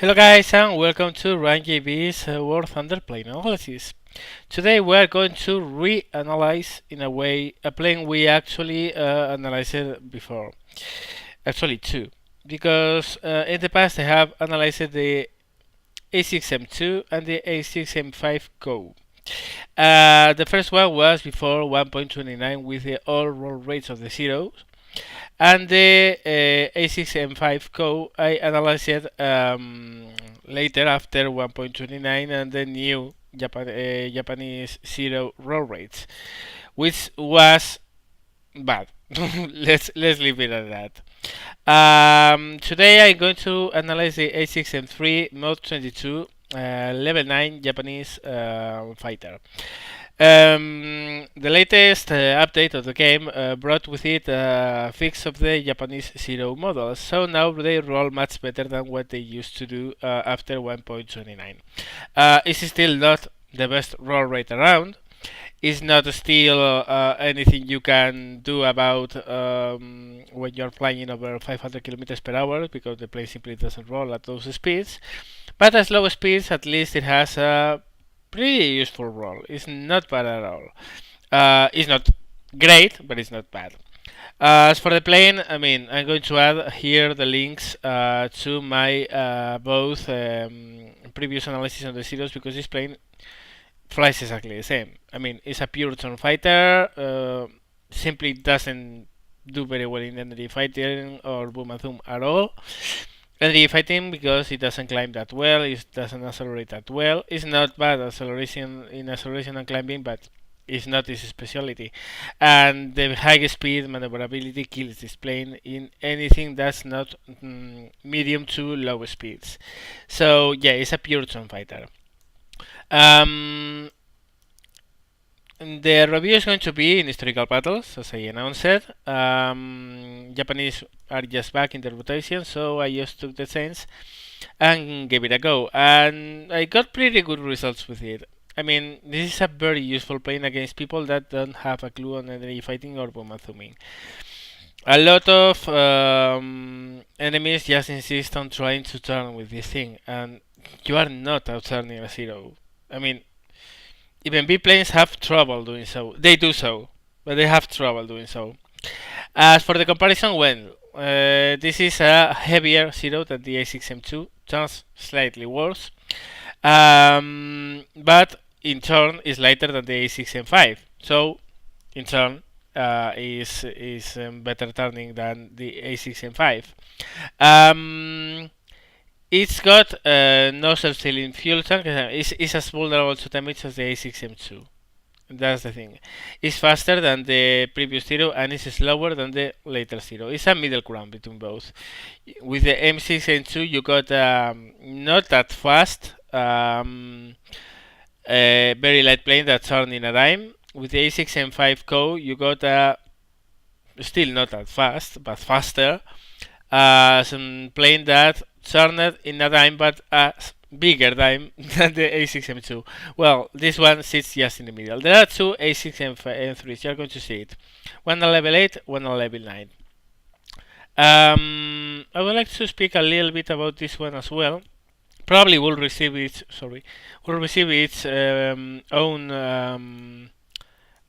Hello guys and welcome to RunJB's War Thunder plane analysis. Today we are going to reanalyze in a way a plane we actually analyzed before. Actually two, because in the past I have analyzed the A6M2 and the A6M5 Go. The first one was before 1.29 with the all roll rates of the zeros, and the A6M5 Co I analyzed it later after 1.29 and the new Japanese zero roll rates, which was bad. Let's leave it at that. Today I'm going to analyze the A6M3 Mode 22 Level 9 Japanese fighter. The latest update of the game brought with it a fix of the Japanese zero models, so now they roll much better than what they used to do after 1.29. It's still not the best roll rate around. It's not still anything you can do about when you're flying over 500 kilometers per hour, because the plane simply doesn't roll at those speeds. But at low speeds, at least it has a pretty useful roll. It's not bad at all. It's not great, but it's not bad. As for the plane, I mean, I'm going to add here the links to my both previous analysis on the zeros, because this plane flies exactly the same. I mean, it's a pure turn fighter, simply doesn't do very well in energy fighting or boom and zoom at all. Energy fighting because it doesn't climb that well, it doesn't accelerate that well. It's not bad acceleration and climbing, but it's not his specialty. And the high speed maneuverability kills this plane in anything that's not medium to low speeds. So yeah, it's a pure turn fighter. The review is going to be in historical battles, as I announced. Japanese are just back in the rotation, so I just took the chance and gave it a go. And I got pretty good results with it. I mean, this is a very useful plane against people that don't have a clue on energy fighting or bomb zooming. A lot of enemies just insist on trying to turn with this thing, and you are not outturning a zero. I mean, even B planes have trouble doing so. They do so, but they have trouble doing so. As for the comparison, well, this is a heavier zero than the A6M2, turns slightly worse, but in turn is lighter than the A6M5. So, in turn, is better turning than the A6M5. It's got no self-sealing fuel tank. It's as vulnerable to damage as the A6M2. That's the thing. It's faster than the previous zero and it's slower than the later zero. It's a middle ground between both. With the M6M2 you got not that fast, very light plane that turned in a dime. With the A6M5 Co you got still not that fast, but faster, some plane that turned in a dime, but a bigger dime than the A6M2. Well, this one sits just in the middle. There are two A6M3s, you're going to see it. One at level 8, one at level 9. I would like to speak a little bit about this one as well. Probably will receive its own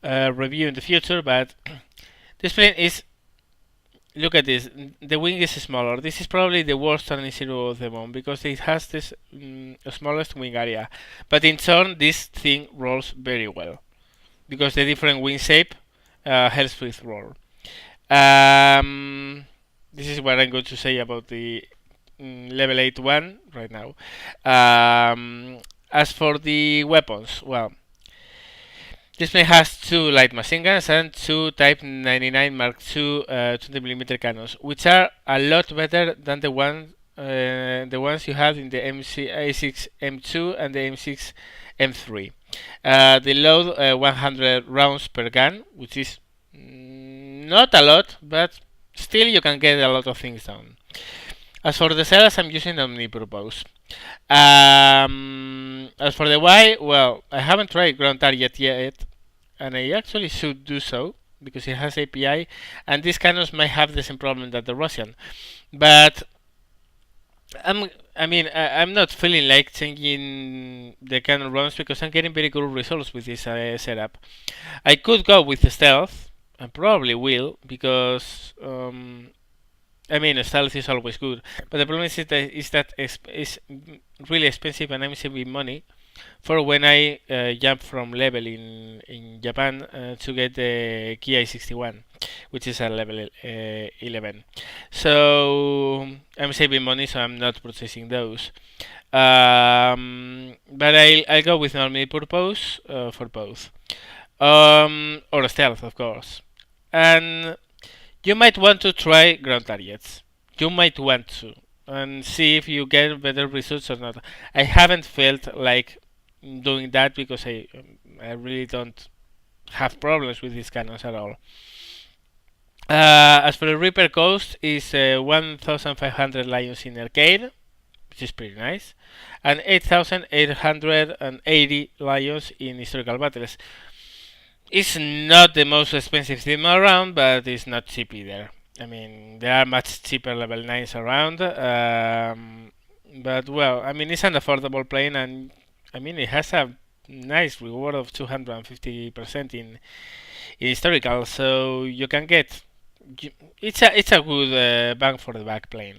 review in the future, but this plane is, look at this, the wing is smaller. This is probably the worst turning zero of them all, because it has this smallest wing area. But in turn, this thing rolls very well, because the different wing shape helps with roll. This is what I'm going to say about the level 8 one right now. As for the weapons, well, this plane has two light machine guns and two Type 99 Mark II 20mm cannons, which are a lot better than the ones you have in the A6M2 and the M6M3. They load 100 rounds per gun, which is not a lot, but still you can get a lot of things done. As for the cells, I'm using Omnipurpose. As for the Y, well, I haven't tried ground target yet, and I actually should do so, because it has API, and these cannons might have the same problem that the Russian. But I'm not feeling like changing the cannon runs because I'm getting very good results with this setup. I could go with stealth, and probably will because stealth is always good. But the problem is that it's really expensive, and I'm saving money for when I jump from level in Japan to get the Ki 61, which is a level 11. So I'm saving money, so I'm not purchasing those. But I'll go with normal purpose for both. Or stealth, of course. And you might want to try ground targets. You might want to. And see if you get better results or not. I haven't felt like doing that because I really don't have problems with these cannons at all. As for the Reaper cost, is 1,500 lions in arcade, which is pretty nice, and 8,880 lions in historical battles. It's not the most expensive theme around, but it's not cheap either. I mean, there are much cheaper level 9s around, but well, it's an affordable plane, and it has a nice reward of 250% in historical, so you can get it's a good bang for the buck plane.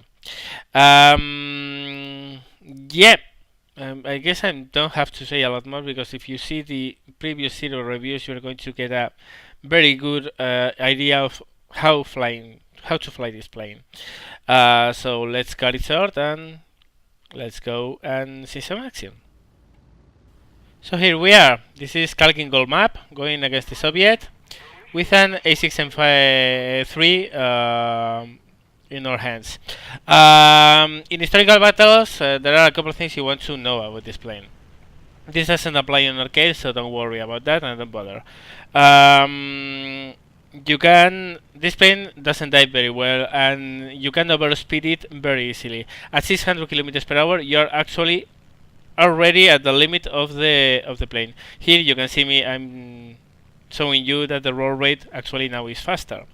Yeah. I guess I don't have to say a lot more because if you see the previous Zero reviews, you're going to get a very good idea of how to fly this plane. So let's cut it short and let's go and see some action. So here we are. This is Kalkin Gold map going against the Soviet with an A6M3 in our hands. In historical battles, there are a couple of things you want to know about this plane. This doesn't apply on arcade, so don't worry about that and don't bother. This plane doesn't dive very well, and you can overspeed it very easily. At 600 kilometers per hour, you're actually already at the limit of the plane. Here you can see me. I'm showing you that the roll rate actually now is faster.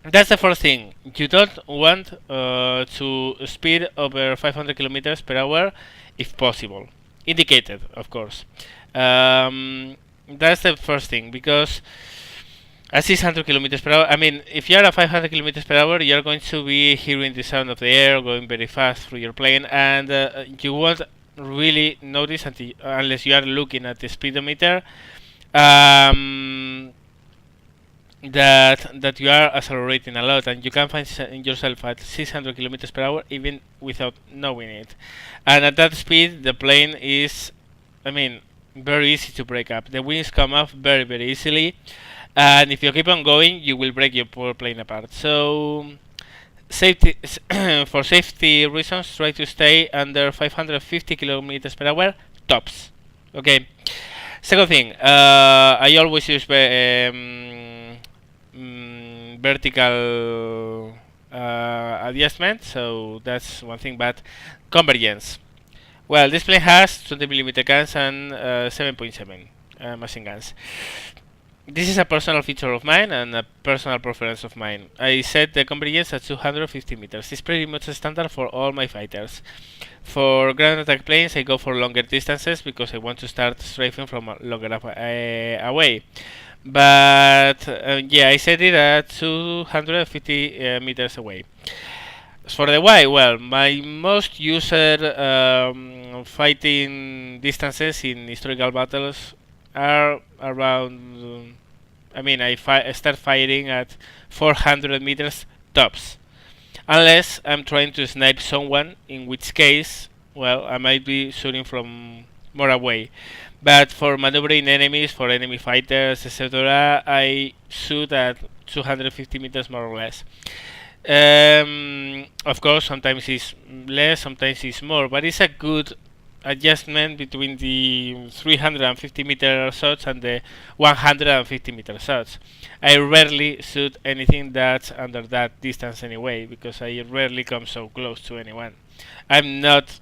That's the first thing. You don't want to speed over 500 kilometers per hour if possible. Indicated, of course. That's the first thing, because at 600 kilometers per hour, if you're at 500 kilometers per hour, you're going to be hearing the sound of the air going very fast through your plane, and you won't really notice unless you are looking at the speedometer that you are accelerating a lot, and you can find yourself at 600 kilometers per hour even without knowing it. And at that speed, the plane is, very easy to break up. The wings come off very, very easily, and if you keep on going, you will break your poor plane apart. So, for safety reasons, try to stay under 550 kilometers per hour tops. Okay. Second thing, I always use vertical adjustment, so that's one thing. But convergence. Well, this plane has 20mm guns and 7.7 machine guns. This is a personal feature of mine and a personal preference of mine. I set the convergence at 250 meters. It's pretty much standard for all my fighters. For ground attack planes, I go for longer distances because I want to start strafing from longer away. But yeah, I set it at 250 meters away. As for the Y, well, my most used fighting distances in historical battles are around. I start firing at 400 meters tops, unless I'm trying to snipe someone, in which case, well, I might be shooting from more away. But for maneuvering enemies, for enemy fighters, etc., I shoot at 250 meters more or less. Of course, sometimes it's less, sometimes it's more, but it's a good adjustment between the 350 meter shots and the 150 meter shots. I rarely shoot anything that's under that distance anyway, because I rarely come so close to anyone. I'm not.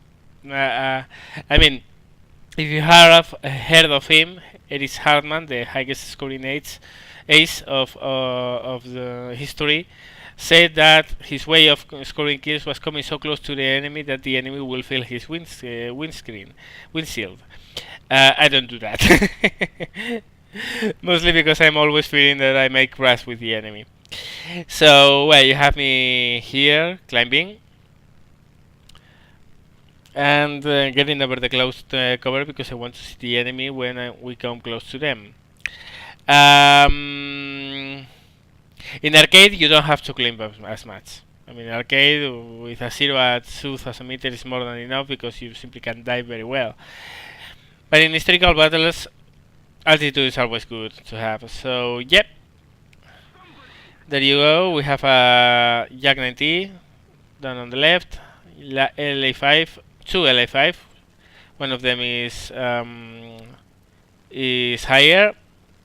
If you have heard of him, Erich Hartmann, the highest scoring ace of the history. said that his way of scoring kills was coming so close to the enemy that the enemy will feel his windshield. I don't do that. Mostly because I'm always feeling that I may crash with the enemy. So, well, you have me here climbing and getting over the closed cover because I want to see the enemy when we come close to them. In arcade, you don't have to climb as much. I mean, in arcade, with a 0 at 2000 meters is more than enough because you simply can dive very well. But in historical battles, altitude is always good to have. So, yep. There you go. We have a Jak 90 down on the left, LA5, two LA5. One of them is higher,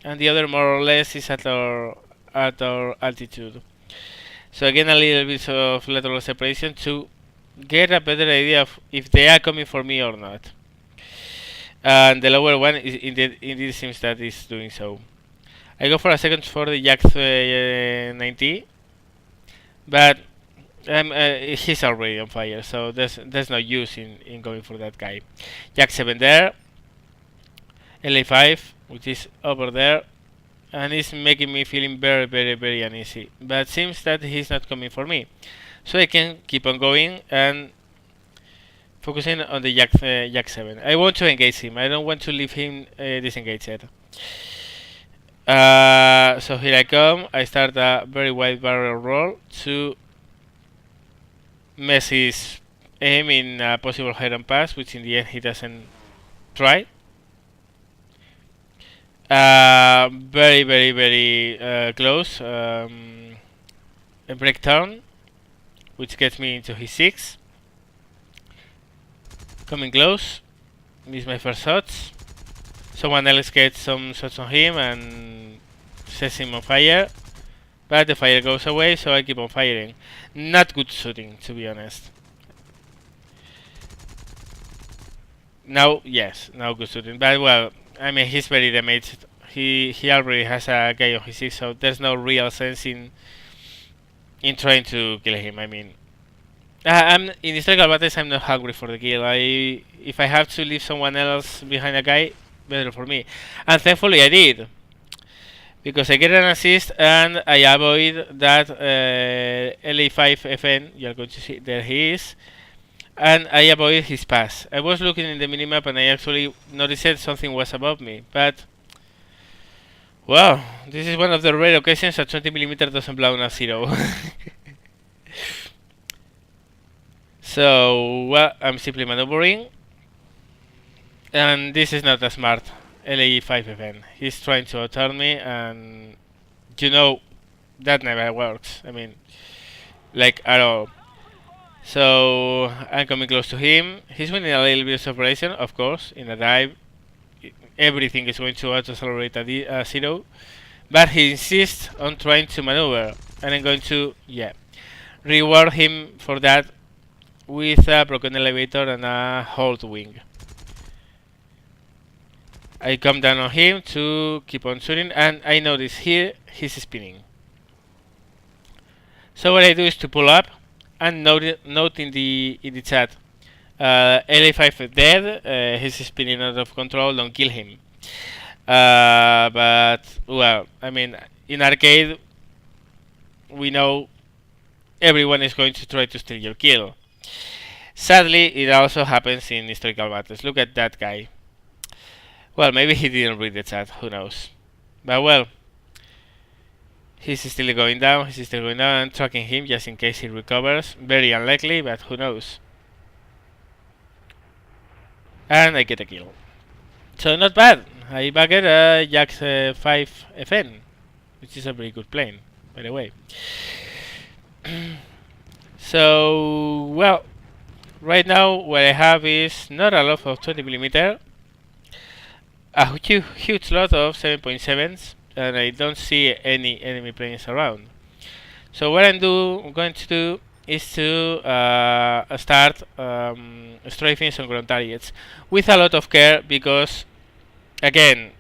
and the other more or less is at our altitude. So again, a little bit of lateral separation to get a better idea of if they are coming for me or not. And the lower one is indeed seems that is doing so. I go for a second for the Jak 90, but he's already on fire, so there's no use in going for that guy. Jak 7 there, LA5, which is over there, and it's making me feeling very, very, very uneasy. But seems that he's not coming for me, so I can keep on going and focusing on the Jak 7. I want to engage him. I don't want to leave him disengaged. So here I come. I start a very wide barrel roll to mess his aim in a possible head-on pass, which in the end he doesn't try. Very, very, very close. A breakdown, which gets me into his 6. Coming close. Miss my first shots. Someone else gets some shots on him and sets him on fire. But the fire goes away, so I keep on firing. Not good shooting, to be honest. Now, yes, now good shooting. But well, I mean, he's very damaged. He already has a guy on his 6, so there's no real sense in trying to kill him. I mean, I'm in historical battles. I'm not hungry for the kill. If I have to leave someone else behind a guy, better for me. And thankfully I did, because I get an assist and I avoid that LA5 FN. You're going to see there he is, and I avoid his pass. I was looking in the minimap and I actually noticed something was above me, but well, this is one of the rare occasions that 20mm doesn't blow a 0. So, well, I'm simply maneuvering, and this is not a smart LA5 event. He's trying to outurn me, and you know that never works. I mean, like at all. So I'm coming close to him. He's winning a little bit of separation, of course. In a dive, everything is going to auto-accelerate a 0, but he insists on trying to maneuver, and I'm going to, reward him for that with a broken elevator and a hold wing. I come down on him to keep on shooting, and I notice here he's spinning. So what I do is to pull up and note in the chat, LA5 dead, he's spinning out of control, don't kill him. But well, I mean, in arcade we know everyone is going to try to steal your kill. Sadly, it also happens in historical battles. Look at that guy. Well, maybe he didn't read the chat, who knows. But well, he's still going down, I'm tracking him just in case he recovers. Very unlikely, but who knows. And I get a kill. So not bad. I bagged a Jak 5 FN, which is a very good plane, by the way. So, well, right now what I have is not a lot of 20mm, a huge lot of 7.7s, and I don't see any enemy planes around. So what I'm going to do is to start strafing some ground targets with a lot of care, because again,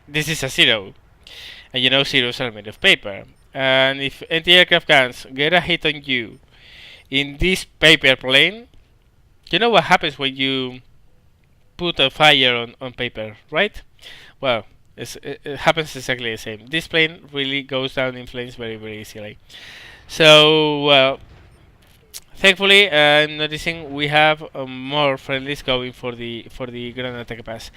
this is a 0, and you know 0s are made of paper. and if anti-aircraft guns get a hit on you in this paper plane, you know what happens when you put a fire on paper, right? Well, it happens exactly the same. This plane really goes down in flames very, very easily. So, well, thankfully, I'm noticing we have more friendlies going for the ground attack pass,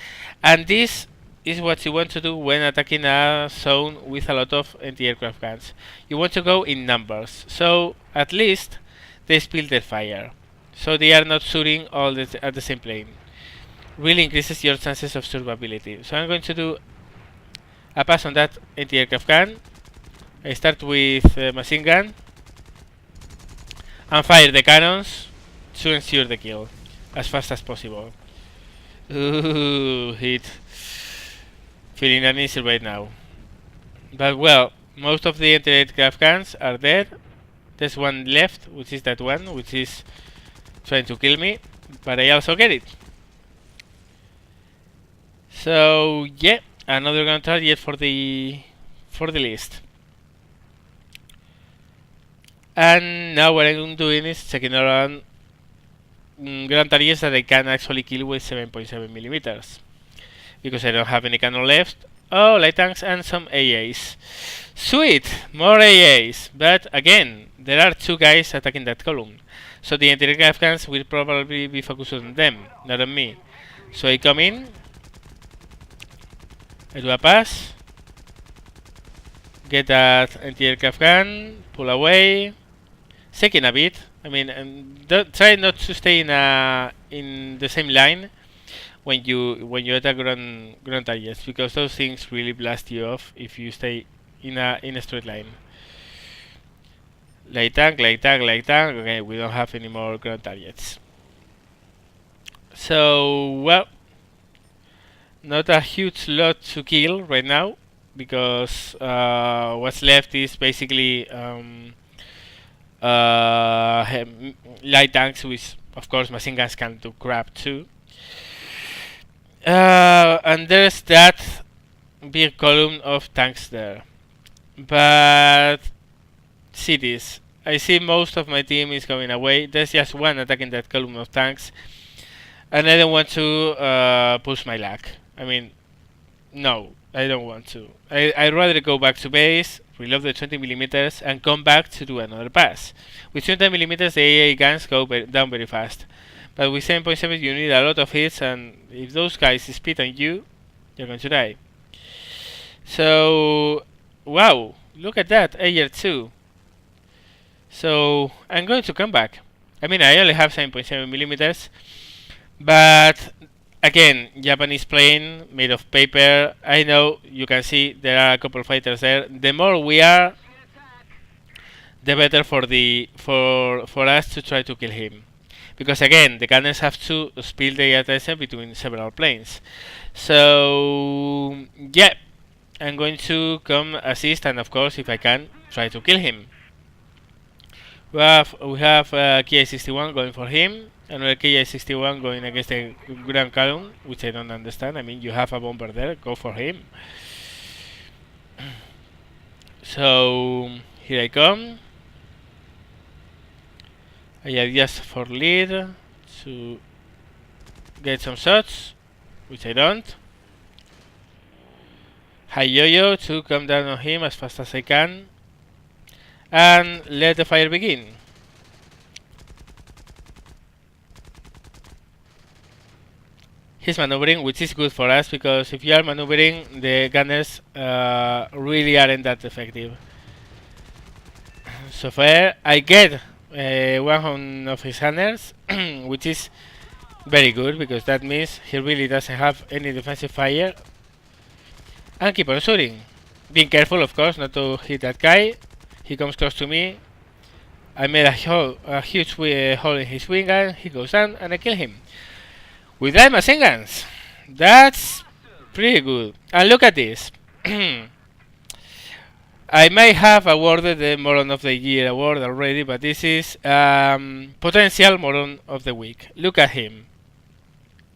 and this is what you want to do when attacking a zone with a lot of anti-aircraft guns. You want to go in numbers, so at least they spill their fire, so they are not shooting all at the same plane. Really increases your chances of survivability. So I'm going to do a pass on that anti-aircraft gun. I start with machine gun and fire the cannons to ensure the kill as fast as possible. Ooh, hit. Feeling uneasy right now. But well, most of the anti-aircraft guns are dead. There's one left, which is that one, which is trying to kill me, but I also get it. So yeah, another ground target for the list. And now what I'm doing is checking around ground targets that I can actually kill with 7.7 millimeters, because I don't have any cannon left. Oh, light tanks and some AAs. Sweet, more AAs. But again, there are two guys attacking that column, so the anti-aircraft guns will probably be focused on them, not on me. So I come in, I do a pass, get that anti-aircraft gun, pull away, shaking a bit. I mean, try not to stay in the same line when you attack ground targets, because those things really blast you off if you stay in a straight line. Light tank, light tank, light tank. Okay, we don't have any more ground targets. So well, not a huge lot to kill right now, because what's left is basically light tanks, which of course machine guns can do crap too. And there's that big column of tanks there. But see this. I see most of my team is going away. There's just one attacking that column of tanks, and I don't want to push my luck. I mean, no, I don't want to. I'd rather go back to base, reload the 20mm, and come back to do another pass. With 20mm, the AA guns go down very fast. But with 7.7, you need a lot of hits, and if those guys spit on you, you're going to die. So, wow, look at that, AR 2. So, I'm going to come back. I mean, I only have 7.7mm, but again, Japanese plane made of paper. I know, you can see there are a couple of fighters there. The more we are, the better for us to try to kill him. Because again, the gunners have to split their attention between several planes. So yeah, I'm going to come assist, and of course, if I can, try to kill him. We have KI-61 going for him, another KI-61 going against the ground column, which I don't understand. I mean, you have a bomber there, go for him. So here I come. I adjust for lead to get some shots, which I don't. High yo-yo to come down on him as fast as I can, and let the fire begin. He's maneuvering, which is good for us, because if you are maneuvering, the gunners really aren't that effective. So far, I get one of his hunters, which is very good, because that means he really doesn't have any defensive fire. And keep on shooting. Being careful, of course, not to hit that guy. He comes close to me. I made a huge hole in his wing, and he goes down, and I kill him. With that machine guns. That's pretty good. And look at this. I may have awarded the Moron of the Year award already, but this is potential Moron of the Week. Look at him.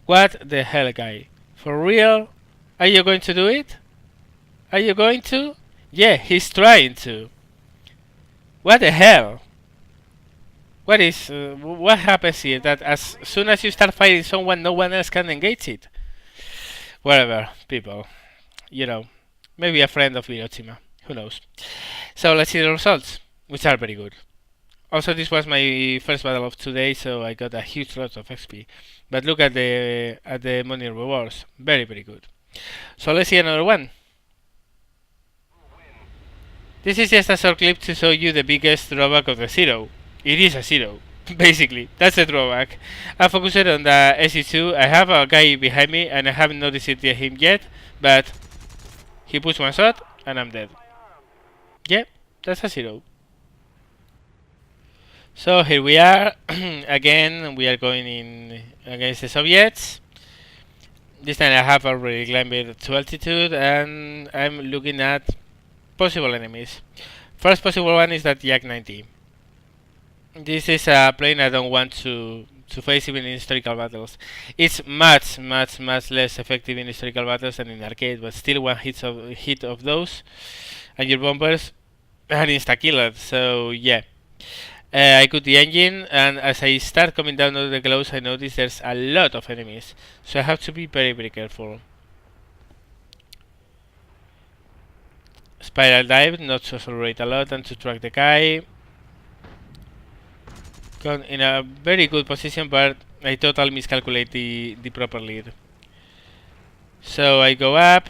What the hell, guy? For real? Are you going to do it? Are you going to? Yeah, he's trying to. What the hell? What happens here? That as soon as you start fighting someone, no one else can engage it. Whatever, people. You know, maybe a friend of Hiroshima. Who knows? So let's see the results, which are very good. Also, this was my first battle of today, so I got a huge lot of XP. But look at the money rewards, very good. So let's see another one. This is just a short clip to show you the biggest drawback of the Zero. It is a Zero, basically. That's the drawback. I focused on the SE2. I have a guy behind me, and I haven't noticed him yet, but he puts one shot, and I'm dead. Yeah, that's a Zero. So here we are. Again, we are going in against the Soviets. This time I have already climbed to altitude, and I'm looking at possible enemies. First possible one is that Yak-90. This is a plane I don't want to face even in historical battles. It's much less effective in historical battles than in arcade, but still one hit of those, and your bombers are insta-killed. So yeah. I cut the engine, and as I start coming down to the close, I notice there's a lot of enemies, so I have to be very careful. Spiral dive, not to accelerate a lot and to track the guy. Gone in a very good position, but I totally miscalculate the proper lead. So I go up,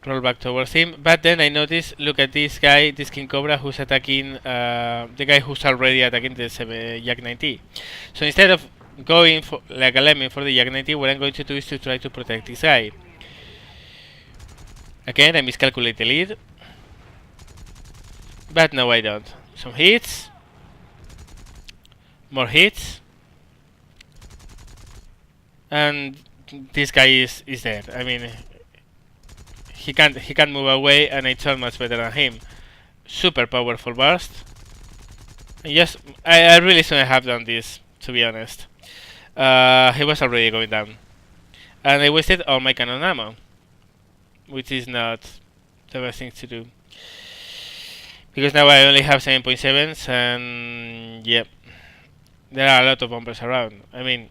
roll back towards him, but then I notice, look at this guy, this King Cobra, who's attacking the guy who's already attacking the Yak-90. So instead of going for like a lemming for the Yak-90, what I'm going to do is to try to protect this guy. Again, I miscalculate the lead, but no, I don't. Some hits, more hits, and this guy is dead. I mean, he can't move away, and I turn much better than him. Super powerful burst. Yes, I really shouldn't have done this, to be honest. He was already going down, and I wasted all my cannon ammo, which is not the best thing to do, because now I only have 7.7s, and yeah, there are a lot of bombers around. I mean,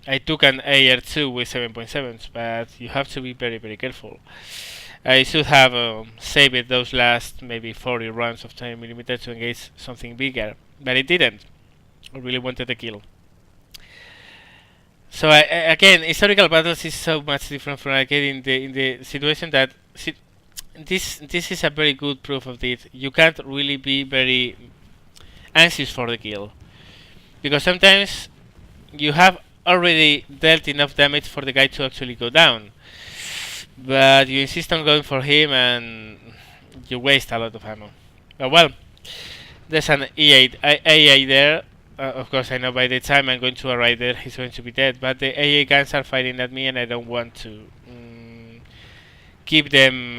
I took an AR2 with 7.7s, but you have to be very careful. I should have saved those last maybe 40 rounds of 10mm to engage something bigger, but it didn't. I really wanted a kill. So again, historical battles is so much different from arcade in the situation that this is a very good proof of it. You can't really be very anxious for the kill, because sometimes you have already dealt enough damage for the guy to actually go down, but you insist on going for him and you waste a lot of ammo. But well, there's an AA there. Of course, I know by the time I'm going to arrive there, he's going to be dead, but the AA guns are fighting at me, and I don't want to keep them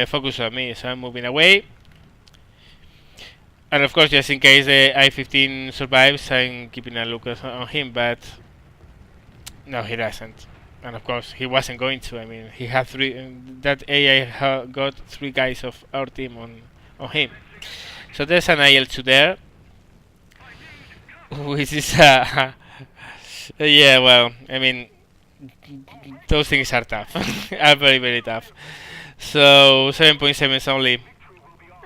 focused on me, so I'm moving away. And of course, just in case the I-15 survives, I'm keeping a look on him, but no, he doesn't. And of course, he wasn't going to. I mean, he had that AA got 3 guys of our team on him. So there's an IL-2 there, which is yeah, well, I mean, those things are tough, are very tough. So 7.7s only,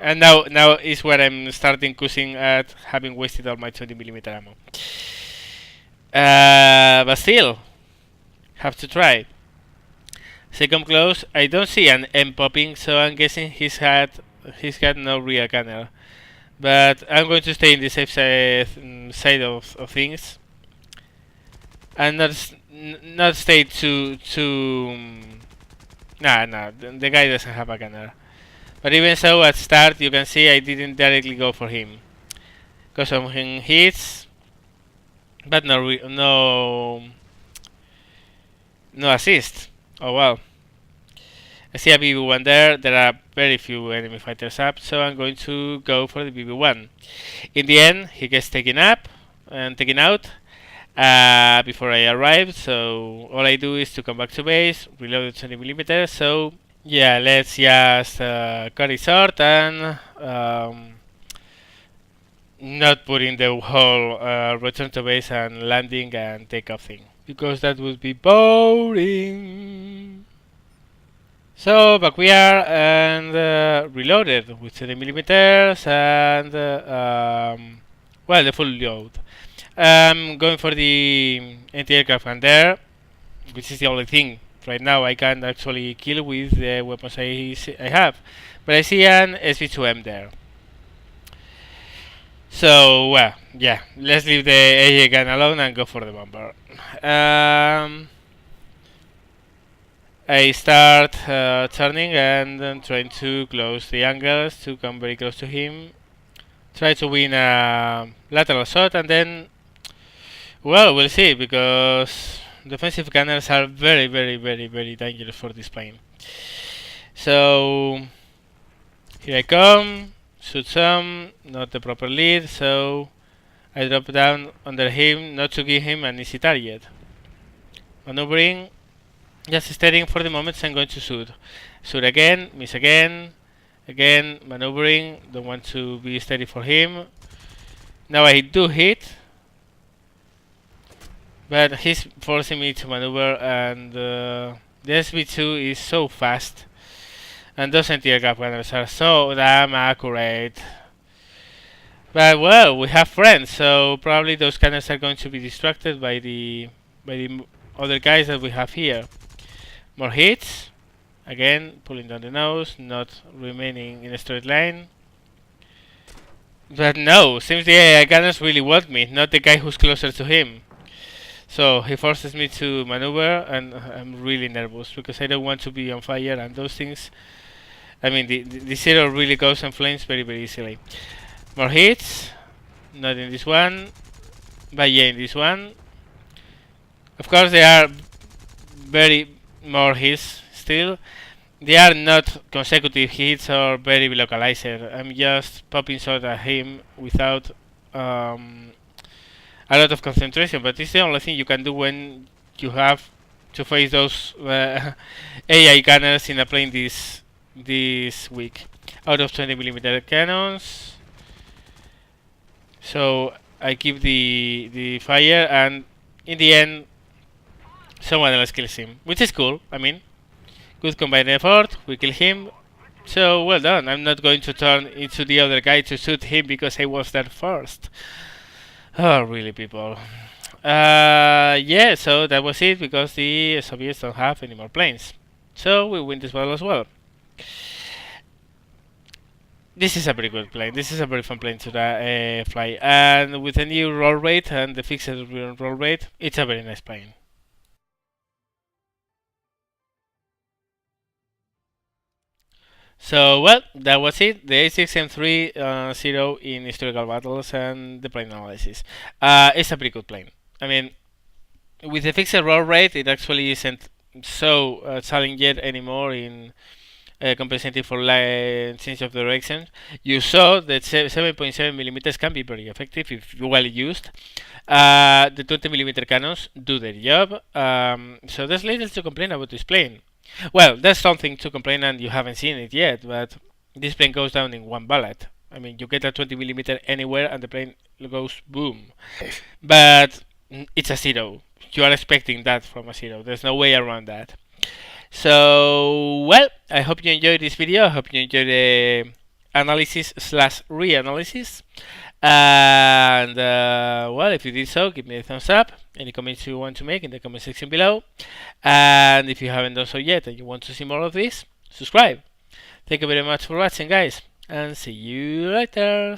and now is where I'm starting cussing at having wasted all my 20mm ammo. But still, have to try. Second close, I don't see an M popping, so I'm guessing he's got no rear cannon. But I'm going to stay in the safe side of things, and not stay too nah, the guy doesn't have a cannon. But even so, at start you can see I didn't directly go for him, because of him hits, but no assist. Oh well. I see a BB1 there. There are very few enemy fighters up, so I'm going to go for the BB1. In the end, he gets taken up and taken out before I arrive, so all I do is to come back to base, reload the 20mm, so Yeah, let's just cut it short and not put in the whole return to base and landing and takeoff thing, because that would be boring. So back we are and reloaded with 30 millimeters and well, the full load. Going for the anti-aircraft gun there, which is the only thing right now I can actually kill with the weapons I have. But I see an SV2M there. So, well, yeah, let's leave the AA gun alone and go for the bomber. I start turning and trying to close the angles to come very close to him. Try to win a lateral shot and then, well, we'll see, because defensive gunners are very, very, very, very dangerous for this plane. So, here I come, shoot some, not the proper lead, so I drop down under him, not to give him an easy target. Maneuvering, just steadying for the moment, so I'm going to shoot. Shoot again, miss again, again, maneuvering, don't want to be steady for him. Now I do hit, but he's forcing me to maneuver, and the SV2 is so fast, and those anti-aircraft gunners are so damn accurate. But well, we have friends, so probably those gunners are going to be distracted by the other guys that we have here. More hits, again pulling down the nose, not remaining in a straight line. But no, seems the AI gunners really want me, not the guy who's closer to him. So he forces me to maneuver, and I'm really nervous because I don't want to be on fire, and those things, I mean, the zero really goes in flames very, very easily. More hits, not in this one, but yeah, in this one. Of course, there are very more hits still. They are not consecutive hits or very localized. I'm just popping shot at him without a lot of concentration, but it's the only thing you can do when you have to face those AI gunners in a plane this week. Out of 20mm cannons, so I keep the fire, and in the end someone else kills him, which is cool. I mean, good combined effort, we kill him, so well done. I'm not going to turn into the other guy to shoot him because I was there first. Oh, really, people? Yeah, so that was it, because the Soviets don't have any more planes. So we win this battle as well. This is a very good plane. This is a very fun plane to fly. And with the new roll rate and the fixed roll rate, it's a very nice plane. So, well, that was it. The A6M3 0 in historical battles and the plane analysis. It's a pretty good plane. I mean, with the fixed roll rate, it actually isn't so challenging anymore in compensating for change of direction. You saw that 7.7mm can be very effective if well used. The 20mm cannons do their job. So there's little to complain about this plane. Well, there's something to complain, and you haven't seen it yet, but this plane goes down in one bullet. I mean, you get a 20mm anywhere and the plane goes boom. But it's a zero. You are expecting that from a zero. There's no way around that. So, well, I hope you enjoyed this video. I hope you enjoyed the analysis slash reanalysis. And, well, if you did so, give me a thumbs up. Any comments you want to make in the comment section below. And if you haven't done so yet and you want to see more of this, subscribe. Thank you very much for watching, guys. And see you later.